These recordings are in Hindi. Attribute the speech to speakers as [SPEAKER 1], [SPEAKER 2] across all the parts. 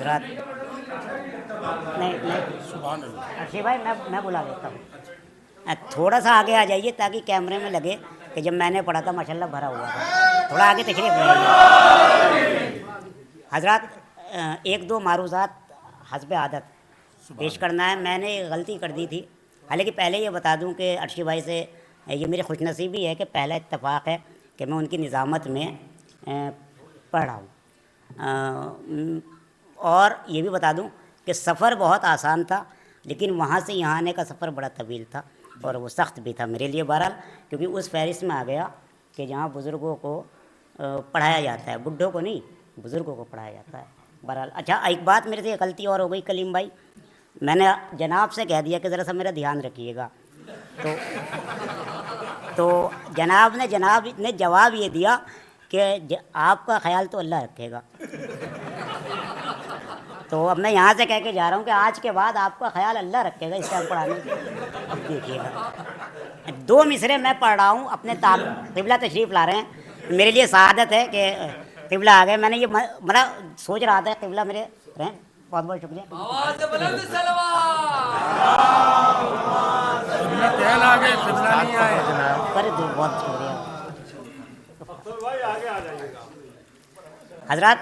[SPEAKER 1] रात नहीं अर्शी भाई मैं बुला लेता हूँ। थोड़ा सा आगे आ जाइए ताकि कैमरे में लगे कि जब मैंने पढ़ा था माशाल्लाह भरा हुआ था। थोड़ा आगे तशरीफ ले आइए हजरात। एक दो मारूज़ात हस्ब आदत पेश करना है। मैंने गलती कर दी थी, हालांकि पहले ये बता दूं कि अर्शी भाई से ये मेरी खुशनसीबी है कि पहला इत्तफ़ाक़ है कि मैं उनकी निज़ामत में पढ़ रहा हूँ। और ये भी बता दूं कि सफ़र बहुत आसान था, लेकिन वहाँ से यहाँ आने का सफ़र बड़ा तवील था और वो सख्त भी था मेरे लिए बहरहाल, क्योंकि उस फहरिस्त में आ गया कि जहाँ बुज़ुर्गों को पढ़ाया जाता है, बुढ़ों को नहीं बुज़ुर्गों को पढ़ाया जाता है बहरहाल। अच्छा, एक बात मेरे से गलती और हो गई कलीम भाई, मैंने जनाब से कह दिया कि ज़रा सा मेरा ध्यान रखिएगा, तो जनाब ने जवाब ये दिया कि आपका ख्याल तो अल्लाह रखेगा। तो अब मैं यहाँ से कह के जा रहा हूँ कि आज के बाद आपका ख्याल अल्लाह रखेगा इस टाइम पढ़ाने से। अब देखिएगा, दो मिसरे मैं पढ़ रहा हूँ अपने क़िबला तशरीफ़ ला रहे हैं, मेरे लिए सआदत है कि क़िबला आ गए। मैंने ये बड़ा सोच रहा था क़िबला मेरे रहें। बहुत बहुत शुक्रिया। बहुत शुक्रिया हजरात।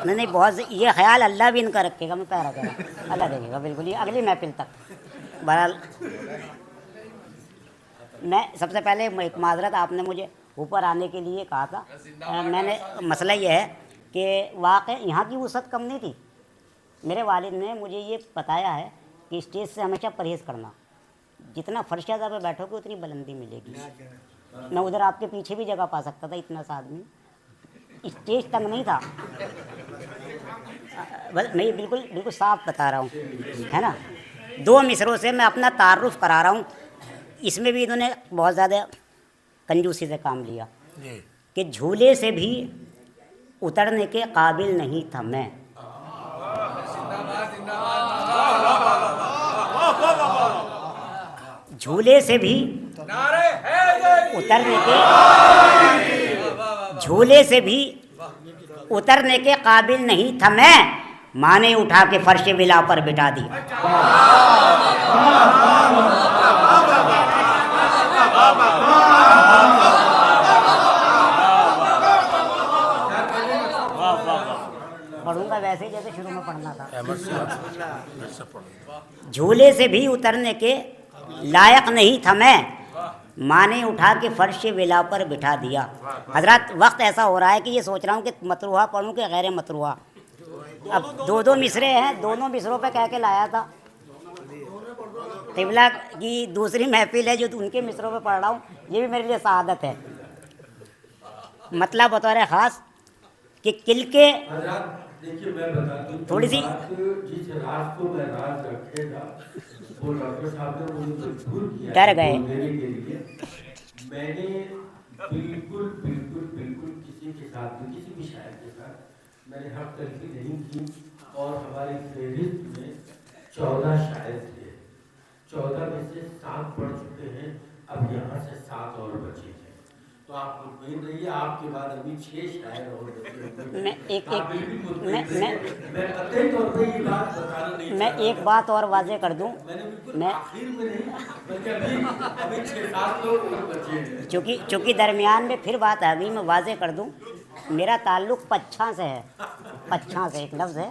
[SPEAKER 1] नहीं बहुत ये ख्याल अल्लाह भी इनका रखेगा, मैं पैरा कह अल्लाह देखेगा बिल्कुल, ये अगली महफिल तक। बहरहाल मैं सबसे पहले एक माजरत, आपने मुझे ऊपर आने के लिए कहा था। मैंने मसला ये है कि वाक़ई यहाँ की वसअत कम नहीं थी। मेरे वालिद ने मुझे ये बताया है कि स्टेज से हमेशा परहेज़ करना, जितना फर्शादा पे बैठोगे उतनी बुलंदी मिलेगी। मैं उधर आपके पीछे भी जगह पा सकता था, इतना सा आदमी, स्टेज तक नहीं था। मैं बिल्कुल साफ बता रहा हूँ, है ना। दो मिसरों से मैं अपना तारुफ करा रहा हूँ। इसमें भी इन्होंने बहुत ज़्यादा कंजूसी से काम लिया कि झूले से भी उतरने के काबिल नहीं था मैं। झूले से भी उतरने के काबिल नहीं था मैं, माने उठा के फर्श विला पर बिठा दिया। पढ़ूंगा वैसे जैसे शुरू में पढ़ना था। झूले से भी उतरने के लायक नहीं था मैं, माने उठा के फर्श विला पर बिठा दिया। हजरत वक्त ऐसा हो रहा है कि ये सोच रहा हूँ कि मतरूहा पढ़ूँ कि गैर मतरूहा। अब दो मिसरे हैं, दोनों मिसरों पे कह के लाया था। क़िबला की दूसरी महफिल है जो उनके मिसरों पे पढ़ रहा हूँ, ये भी मेरे लिए सआदत है। मतलब बतौर ख़ास कि किल के
[SPEAKER 2] देखिए मैं बता दूं
[SPEAKER 1] थोड़ी सी
[SPEAKER 2] जिस राज को मैं राज रखेगा वो डॉक्टर साहब ने मुझे मजबूर किया
[SPEAKER 1] डर गए
[SPEAKER 2] बोलने के लिए। मैंने बिल्कुल किसी के साथ भी, किसी भी शायर के साथ मैंने हक तलफी नहीं की। और हमारी फहरिस्त में 14 शायर थे, 14 में से 7 पढ़ चुके हैं, अब यहाँ से 7 और बचे हैं। तो आप मुतमईन रहिए, आपके बाद अभी 6 शायर और बचे।
[SPEAKER 1] मैं एक बात और वाज़े कर दूं, मैं चूँकि दरमियान में फिर बात आ गई, मैं वाज़े कर दूं, मेरा ताल्लुक़ पच्छा से है। पच्छा से एक लफ्ज़ है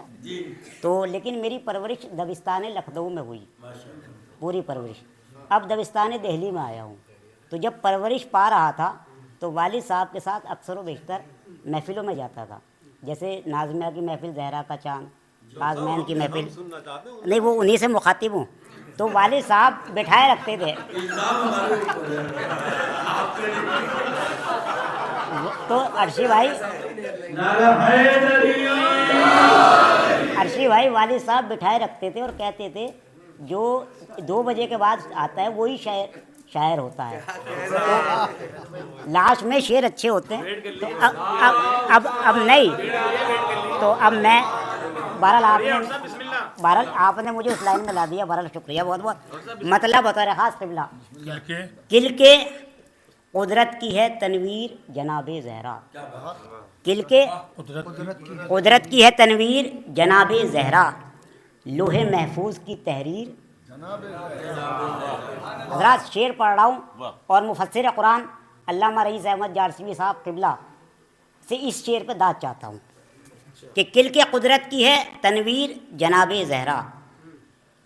[SPEAKER 1] तो, लेकिन मेरी परवरिश दबिस्तान लखनऊ में हुई, पूरी परवरिश। अब दबिस्तान दिल्ली में आया हूँ। तो जब परवरिश पा रहा था तो वालिद साहब के साथ अक्सर व बेशतर महफ़िलों में जाता था, जैसे नाज़मिया की महफ़िल, ज़हरा का चाँद, काज़मैन की महफ़िल। नहीं, वो उन्हीं से मुखातिब हूँ। तो वालिद साहब बैठाए रखते थे। तो अर्शी भाई वालिद साहब बिठाए रखते थे और कहते थे जो 2 बजे के बाद आता है वही शायर होता है। तो लास्ट में शेर अच्छे होते हैं। तो अब नहीं, तो अब मैं बहरहाल आपने मुझे उस लाइन में ला दिया, बहरहाल शुक्रिया बहुत बहुत। मतलब बतौर ख़ास क़िबला किल के कुदरत की है तनवीर जनाबे ज़हरा। किलके कुदरत की है तनवीर जनाबे ज़हरा, लोहे महफूज की तहरीर। हज़रात शेर पढ़ रहा हूँ और मुफस्सिर कुरान अल्लामा रईस अहमद जारसीवी साहब क़िबला से इस शेर पर दाद चाहता हूँ कि किलके कुदरत की है तनवीर जनाबे ज़हरा,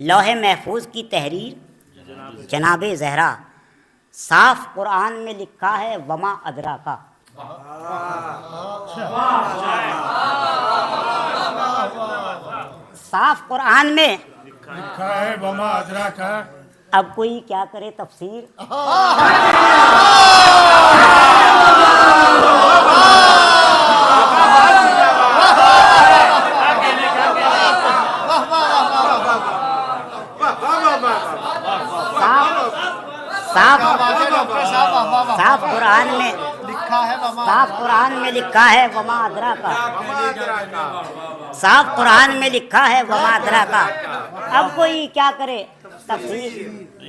[SPEAKER 1] लौहे महफूज की तहरीर जनाबे ज़हरा, साफ कुरान में लिखा है वमा अदरा का। साफ कुरान में
[SPEAKER 3] लिखा है वमा अदरा का।
[SPEAKER 1] अब कोई क्या करे तफसीर। साफ कुरान में
[SPEAKER 4] लिखा है
[SPEAKER 1] साफ कुरान में लिखा है वमा अदरा का। साफ कुरान में लिखा है वमा अदरा का। अब कोई क्या करे तफसीर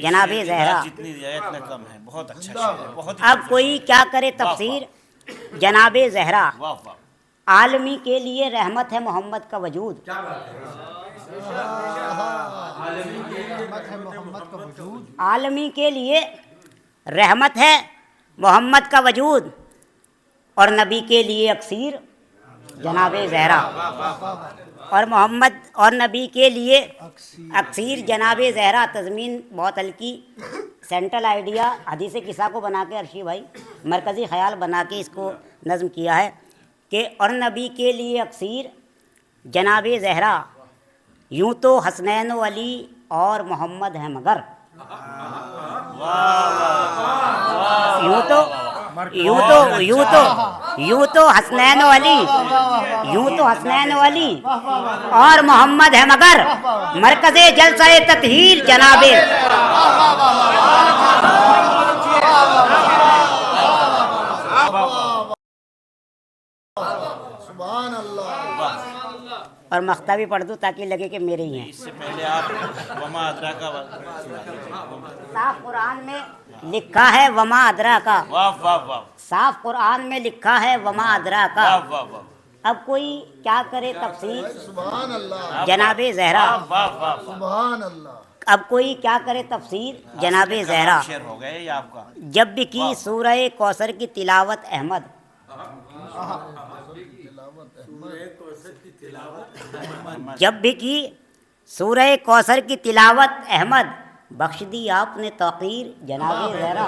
[SPEAKER 1] जनाबे ज़हरा।
[SPEAKER 5] जितनी रियायत में कम है, बहुत अच्छा शेर है, बहुत
[SPEAKER 1] अब कोई क्या करे तफसीर जनाबे ज़हरा।
[SPEAKER 5] वाह वाह।
[SPEAKER 1] आलमी के लिए रहमत है मोहम्मद का वजूद। आलमी के लिए रहमत है मोहम्मद का वजूद और नबी के लिए अक्सीर जनाबे ज़हरा। और मोहम्मद और नबी के लिए अक्सीर जनाबे ज़हरा। तज़मीन बहुत हल्की, सेंट्रल आइडिया हदीस किस्सा को बना के अर्शी भाई मरकज़ी ख़याल बना के इसको नज़म किया है कि और नबी के लिए अक्सीर जनाबे ज़हरा, यूँ तो हसनैन व अली और मोहम्मद है मगर। यूँ तो हसनैन व अली, यूँ तो हसनैन व अली और मोहम्मद है मगर, मरकज़े जलसा तत्हीर जनाबे।
[SPEAKER 4] सुभान अल्लाह।
[SPEAKER 1] और मख्ता भी पढ़ दूँ ताकि लगे कि मेरे ही हैं।
[SPEAKER 5] इससे पहले आप वमा अदरा का
[SPEAKER 1] साफ कुरान में लिखा है वमा अदरा का।
[SPEAKER 5] वाह वाह वाह।
[SPEAKER 1] साफ कुरान में लिखा है वमा अदरा का।
[SPEAKER 5] वाह वाह वाह।
[SPEAKER 1] अब कोई क्या करे तफसीर
[SPEAKER 4] सुभान अल्लाह।
[SPEAKER 1] जनाबे ज़हरा।
[SPEAKER 5] वाह वाह।
[SPEAKER 4] सुभान अल्लाह।
[SPEAKER 1] अब कोई क्या करे तफसीर जनाबे ज़हरा।
[SPEAKER 5] शेर हो गए ये आपका।
[SPEAKER 1] जब भी की सूरह कौसर की तिलावत अहमद, जब भी की सूरह कौसर की तिलावत अहमद, बख्श दी आपने तौक़ीर जनाबे ज़हरा।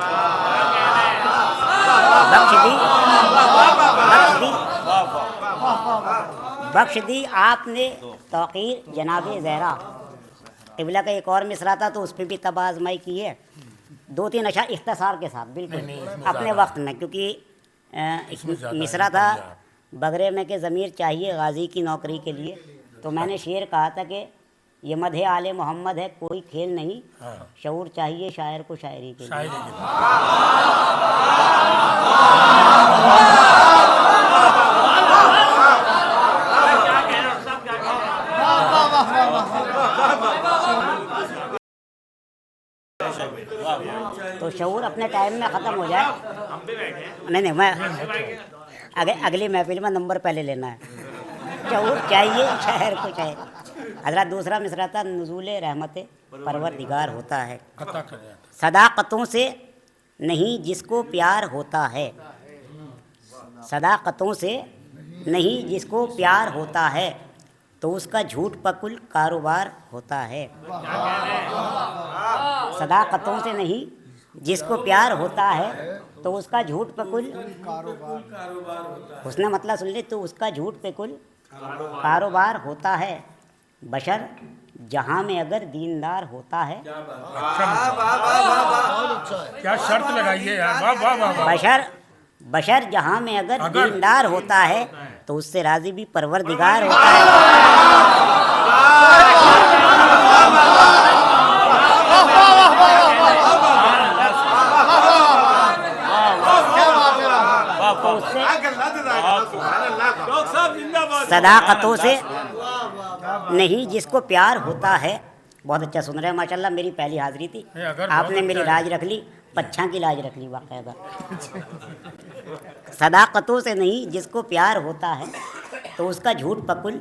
[SPEAKER 1] बख्श दी आपने तौक़ीर जनाबे ज़हरा। क़िबला का एक और मिसरा था तो उस पर भी तब आज़माई की है। 2-3 अशा इख्तिसार के साथ बिल्कुल अपने वक्त में, क्योंकि मिसरा था बगरे में के ज़मीर चाहिए गाजी की नौकरी के लिए। तो मैंने शेर कहा था कि ये मदहे आले मोहम्मद है कोई खेल नहीं, शऊर चाहिए शायर को शायरी के लिए। तो शऊर अपने टाइम में ख़त्म हो जाए। नहीं मैं अगली महफिल में नंबर पहले लेना है। शऊर चाहिए शायर को शायर। हज़रत दूसरा मिसरा था नुज़ूल रहमत परवरदिगार होता है, सदाक़तों से नहीं जिसको प्यार होता है। सदाक़तों से नहीं जिसको प्यार होता है तो उसका झूठ पकुल कारोबार होता है। सदाक़तों से नहीं जिसको प्यार होता है तो उसका झूठ पकुल उसने मतलब सुन ले तो उसका झूठ पकुल कारोबार होता है। बशर जहाँ में अगर दीनदार होता है,
[SPEAKER 3] क्या शर्त लगाइए यार। वाह वाह वाह।
[SPEAKER 1] बशर जहाँ में अगर दीनदार होता है तो उससे राज़ी भी परवरदिगार होता है। सदाक़तों से नहीं जिसको प्यार होता है। बहुत अच्छा सुन रहे हैं माशाल्लाह। मेरी पहली हाज़िरी थी, आपने मेरी राज रख ली। पच्छा की लाज रख ली बाकायदा। सदाकतों से नहीं, जिसको प्यार होता है तो उसका झूठ पकुल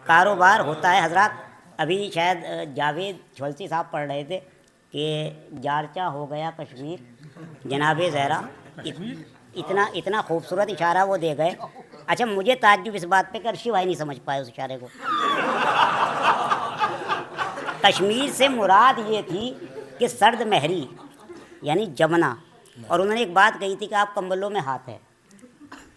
[SPEAKER 1] कारोबार होता है। हजरत अभी शायद जावेद छोलसी साहब पढ़ रहे थे कि जारचा हो गया कश्मीर जनाबे ज़हरा, इतना खूबसूरत इशारा वो दे गए। अच्छा, मुझे ताज्जुब इस बात पे कि अर्शी भाई नहीं समझ पाए उस इशारे को। कश्मीर से मुराद ये थी कि सर्द महरी यानी जमुना, और उन्होंने एक बात कही थी कि आप कंबलों में हाथ है,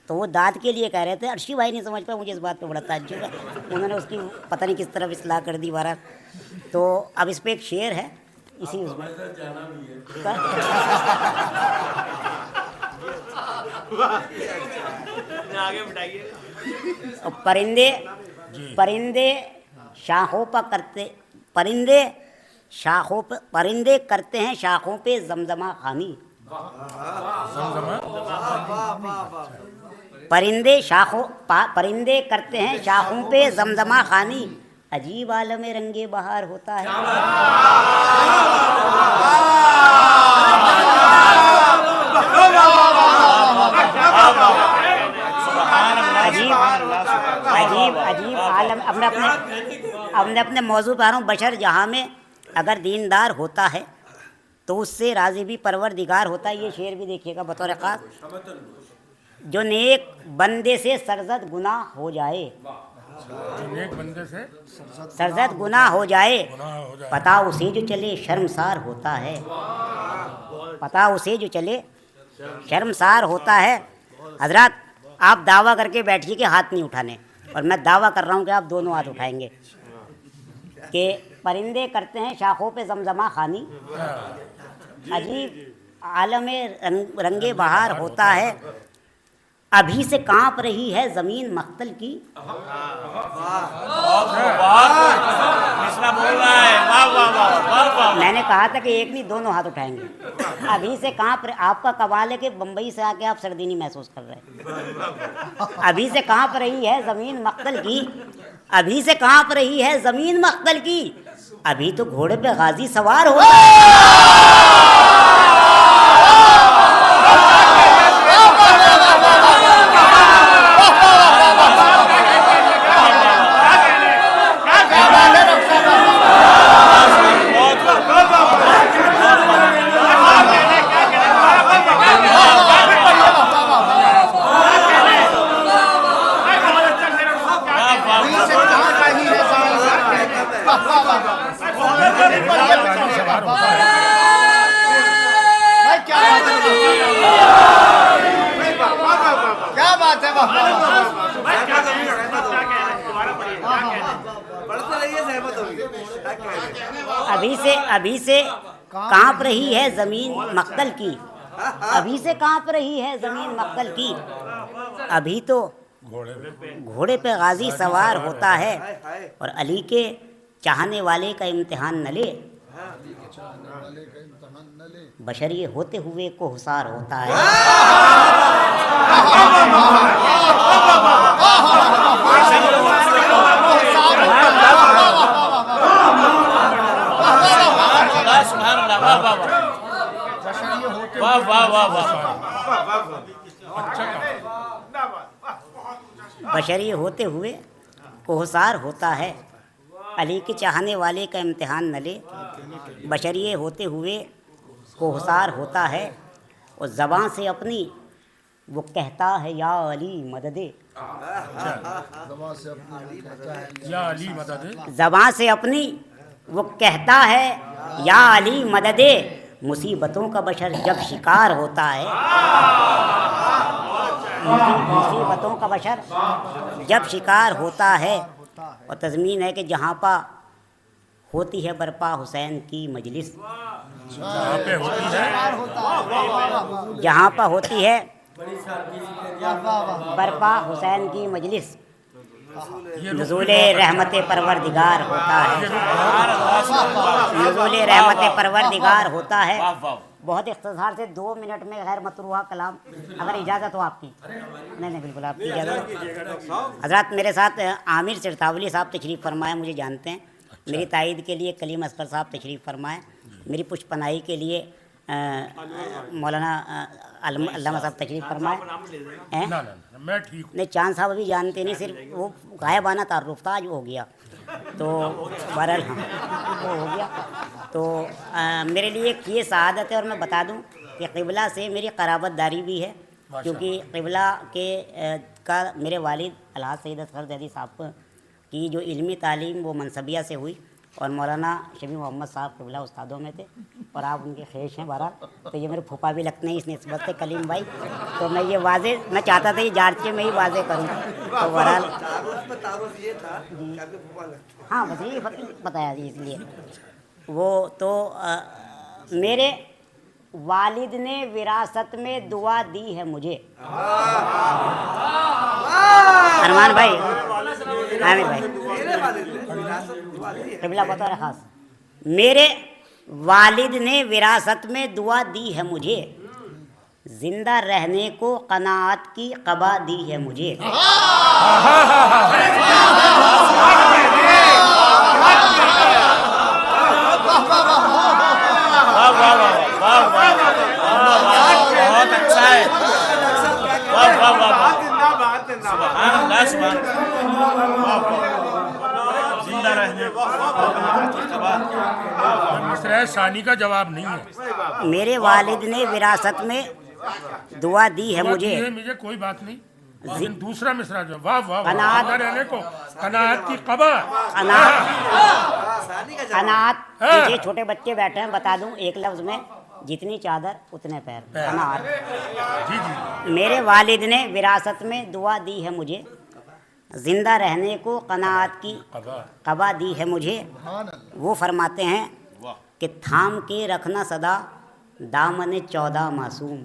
[SPEAKER 1] तो वो दाद के लिए कह रहे थे। अर्शी भाई नहीं समझ पाए, मुझे इस बात पे बड़ा ताज्जुब है। उन्होंने उसकी पता नहीं किस तरफ इस्लाह कर दी बारा। तो अब इस पे एक शेर है इसी उसमें परिंदे परिंदे शाखों पर करते परिंदे करते हैं शाखों पे जमजमा खानी। परिंदे करते हैं शाखों पे जमजमा खानी, अजीब आलम रंगे बहार होता है। अजीब आलम। अपने अपने मौजू पर आ रहा हूँ। बशर जहाँ में अगर दीनदार होता है तो उससे राज़ी भी परवरदिगार होता है। ये शेर भी देखिएगा बतौर ख़ास, जो नेक बंदे से सरजद गुनाह हो जाए,
[SPEAKER 3] एक बंदे से
[SPEAKER 1] सरजद गुनाह हो जाए, पता उसे जो चले शर्मसार होता है। पता उसे जो चले शर्मसार होता है। हजरत आप दावा करके बैठिए कि हाथ नहीं उठाने, और मैं दावा कर रहा हूँ कि आप दोनों हाथ उठाएंगे कि परिंदे करते हैं शाखों पे जमजमा खानी, अजीब आलम रंगे बहार होता है। अभी से कांप रही है ज़मीन मख्तल की। मैंने कहा था कि एक नहीं दोनों हाथ उठाएंगे। अभी से कांप रहे, आपका कमाल है कि बम्बई से आके आप सर्दी नहीं महसूस कर रहे। अभी से कांप रही है ज़मीन मख्तल की, अभी से कांप रही है ज़मीन मख्तल की, अभी तो घोड़े पे गाजी सवार हो अभी से कांप रही है ज़मीन मख्तल की, अभी से कांप रही है ज़मीन मख्तल की, अभी तो घोड़े पे गाजी सवार होता है, और अली के चाहने वाले का इम्तिहान न ले, बशर ये होते हुए को हुसार होता है। बशरी होते हुए कोहसार होता है, अली के चाहने वाले का इम्तिहान न ले, बशरिए होते हुए कोहसार होता है, और ज़बान से अपनी वो कहता है या अली मददे।
[SPEAKER 3] या अली मदद,
[SPEAKER 1] ज़बान से अपनी वो कहता है या अली मददे, मुसीबतों का बशर जब शिकार होता है, मुसीबतों का बशर जब शिकार होता है। और तज़मीन है कि जहाँ पर होती है बरपा हुसैन की मजलिस, जहाँ पर होती है बरपा हुसैन की मजलिस, नुज़ूले रहमते परवरदिगार होता है, नुज़ूले रहमते परवरदिगार होता है। बहुत इख्तिसार से 2 मिनट में गैर मतरूहा कलाम, अगर इजाज़त हो आपकी। नहीं बिल्कुल आपकी इजाज़त। हज़रत मेरे साथ आमिर सिरतावली साहब तशरीफ़ फरमाए, मुझे जानते हैं। मेरी तायीद के लिए कलीम असगर साहब तशरीफ़ फरमाए, मेरी पुष्पनाई के लिए मौलाना अल्लामा साहब तशरीफ फरमाए हैं।
[SPEAKER 3] ना ना ना, मैं ठीक हूँ।
[SPEAKER 1] नहीं, चांद साहब अभी जानते नहीं, सिर्फ वो गायबाना तारुफ था, आज वो हो गया तो बहरहाल हाँ वो हो गया। तो मेरे लिए एक ये शहादत है, और मैं बता दूं कि क़िबला से मेरी क़राबतदारी भी है, क्योंकि क़िबला के का मेरे वालिद अलहाज सैयद असग़र ज़ैदी साहब की जो इल्मी तालीम वो मनसबिया से हुई, और मौलाना शबी मोहम्मद साहब क़िबला उस्तादों में थे, और आप उनके ख्वाहिश हैं बहरहाल। तो ये मेरे फूफा भी लगते हैं इस निस्बत से कलीम भाई। तो मैं ये वाजे मैं चाहता था ये जारचे में ही वाजे करूँ, तो बहरहाल हाँ बस ये बताया जी, इसलिए वो तो मेरे वालिद ने विरासत में दुआ दी है मुझे। अरमान भाई, आमिर भाई, क़िबला बतौर ख़ास, मेरे वालिद ने विरासत में दुआ दी है मुझे, जिंदा रहने को कनाअत की क़बा दी है मुझे।
[SPEAKER 5] बहुत अच्छा है। वाह वाह वाह, सुभान अल्लाह, सुभान जिंदा रहने
[SPEAKER 3] मिसरा सानी का जवाब नहीं है।
[SPEAKER 1] मेरे वालिद ने विरासत में दुआ दी है मुझे,
[SPEAKER 3] मुझे कोई बात नहीं, लेकिन दूसरा मिसरा जो वाह वाह रहने को कनाअत की क़बा।
[SPEAKER 1] कनाअत, पीछे छोटे बच्चे बैठे हैं, बता दूं एक लफ्ज़ में, जितनी चादर उतने पैर। कनाअत,
[SPEAKER 3] जी जी,
[SPEAKER 1] मेरे वालिद ने विरासत में दुआ दी है मुझे, जिंदा रहने को कनाअत की क़बा दी है मुझे। वो फरमाते हैं कि थाम के रखना सदा दामन 14 मासूम।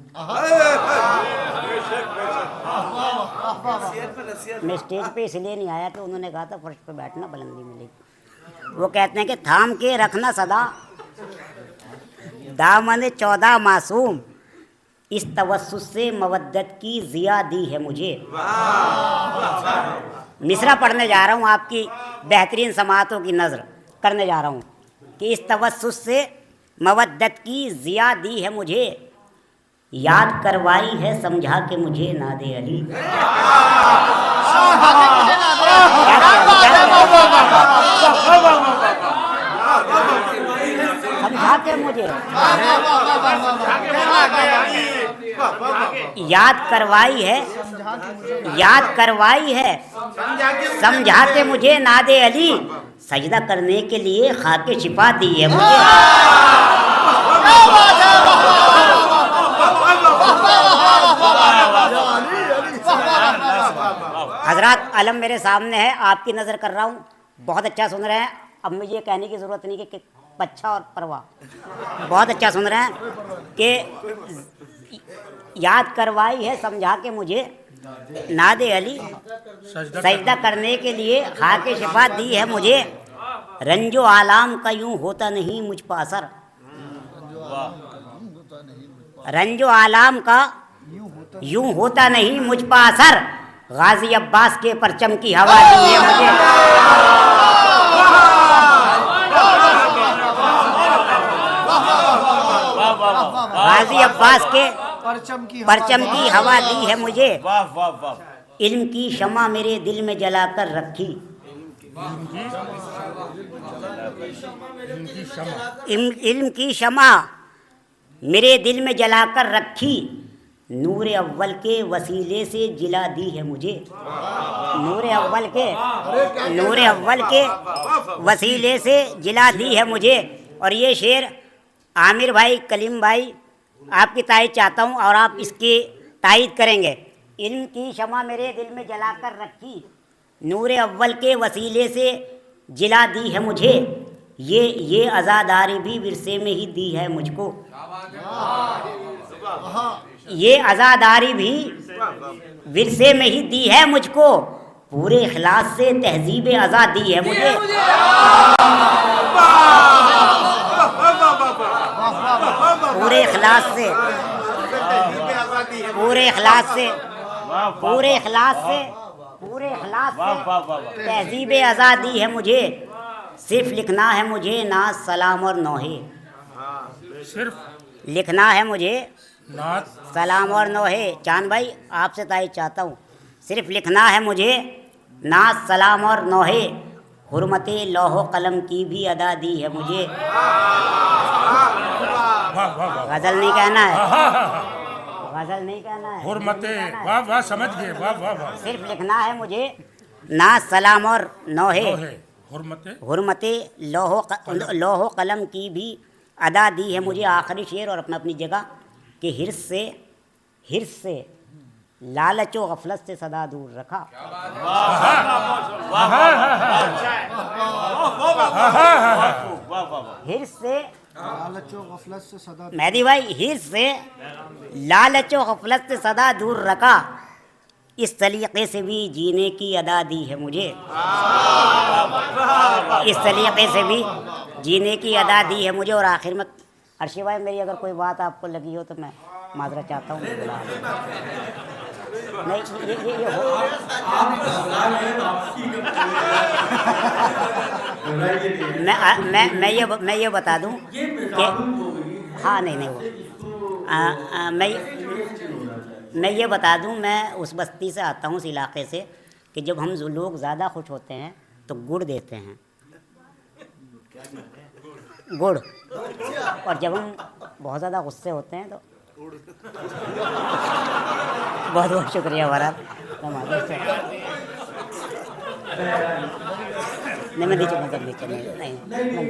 [SPEAKER 1] मैं स्टेज पे इसलिए नहीं आया कि उन्होंने कहा था फर्श पे बैठना बुलंदी मिलेगी। वो कहते हैं कि थाम के रखना सदा दामन 14 मासूम, इस तवस्सुस से मवद्दत की ज़िया दी है मुझे। मिसरा पढ़ने जा रहा हूँ, आपकी बेहतरीन समातों की नज़र करने जा रहा हूँ कि इस तवस्सुस से मवद्दत की ज़िया दी है मुझे, याद करवाई है समझा के मुझे नादे अली। समझा के मुझे याद करवाई है, याद करवाई है समझा के मुझे नादे अली, सजदा करने के लिए खाके शिफा दी है मुझे। हजरत अलम मेरे सामने है, आपकी नज़र कर रहा हूँ, बहुत अच्छा सुन रहे हैं। अब मुझे ये कहने की ज़रूरत नहीं कि पच्छा और परवा, बहुत अच्छा सुन रहे हैं कि याद करवाई है समझा के मुझे नादे अली, सजदा करने के लिए खाके शिफा दी है मुझे, रंजो आलाम का यूं होता नहीं मुझ पर असर, रंजो आलाम का यूं होता नहीं मुझ पर असर, गाजी अब्बास के परचम की हवा दी है मुझे। गाजी अब्बास के परचम की हवा दी है मुझे।
[SPEAKER 5] वाह वाह वाह,
[SPEAKER 1] इल्म की शमा मेरे दिल में जलाकर रखी, इल्म की शमा मेरे दिल में जलाकर रखी, नूर अव्वल के वसीले से जिला दी है मुझे। नूर अव्वल के वसीले से जिला दी है मुझे। और ये शेर आमिर भाई, कलीम भाई, आपकी तायद चाहता हूँ और आप इसकी तायद करेंगे। इल्म की शमा मेरे दिल में जलाकर रखी, नूर अव्वल के वसीले से जिला दी है मुझे, ये आज़ादारी भी विरसे में ही दी है मुझको, ये आज़ादारी भी विरसे में ही दी है मुझको, पूरे इखलास से तहजीब आज़ादी है मुझे। पूरे इखलास से, पूरे इखलास से, पूरे इखलास से, पूरे इखलास से तहजीब आज़ादी है मुझे, सिर्फ लिखना है मुझे नाज सलाम और नौहे,
[SPEAKER 3] सिर्फ
[SPEAKER 1] लिखना है मुझे
[SPEAKER 3] नात
[SPEAKER 1] सलाम और नोहे। चांद भाई आपसे ताई चाहता हूँ, सिर्फ लिखना है मुझे नात सलाम और नोहे, हुर्मते लौहो कलम की भी अदा दी है मुझे।
[SPEAKER 3] वाह वाह वाह
[SPEAKER 1] गजल नहीं कहना है,
[SPEAKER 3] हाँ हाँ हाँ
[SPEAKER 1] गजल नहीं कहना है,
[SPEAKER 3] हुर्मते वाह वाह समझ गए वाह वाह वाह
[SPEAKER 1] सिर्फ लिखना है मुझे नात सलाम और नोहे,
[SPEAKER 3] लोहे हुर्मते
[SPEAKER 1] हुर्मते लौहो कलम की भी अदा दी है मुझे। आखिरी शेर और अपनी जगह कि हिर्स से लालचो गफलत से सदा दूर रखा। हिर्स से
[SPEAKER 4] लालचो गफलत से सदा
[SPEAKER 1] मेहदी भाई, हिर्स से लालचो गफलत से सदा दूर रखा, इस तरीके से भी जीने की अदा दी है मुझे। इस तरीके से भी जीने की अदा दी है मुझे। और आखिर में अर्शी भाई, मेरी अगर कोई बात आपको लगी हो तो मैं माजरा चाहता हूँ। नहीं ये मैं ये बता दूं कि हाँ नहीं वो मैं ये बता दूं, मैं उस बस्ती से आता हूँ, उस इलाके से, कि जब हम लोग ज़्यादा खुश होते हैं तो गुड़ देते हैं, गुड़, और जब हम बहुत ज़्यादा गुस्से होते हैं तो बहुत बहुत शुक्रिया महाराज। नहीं मैं नीचे नहीं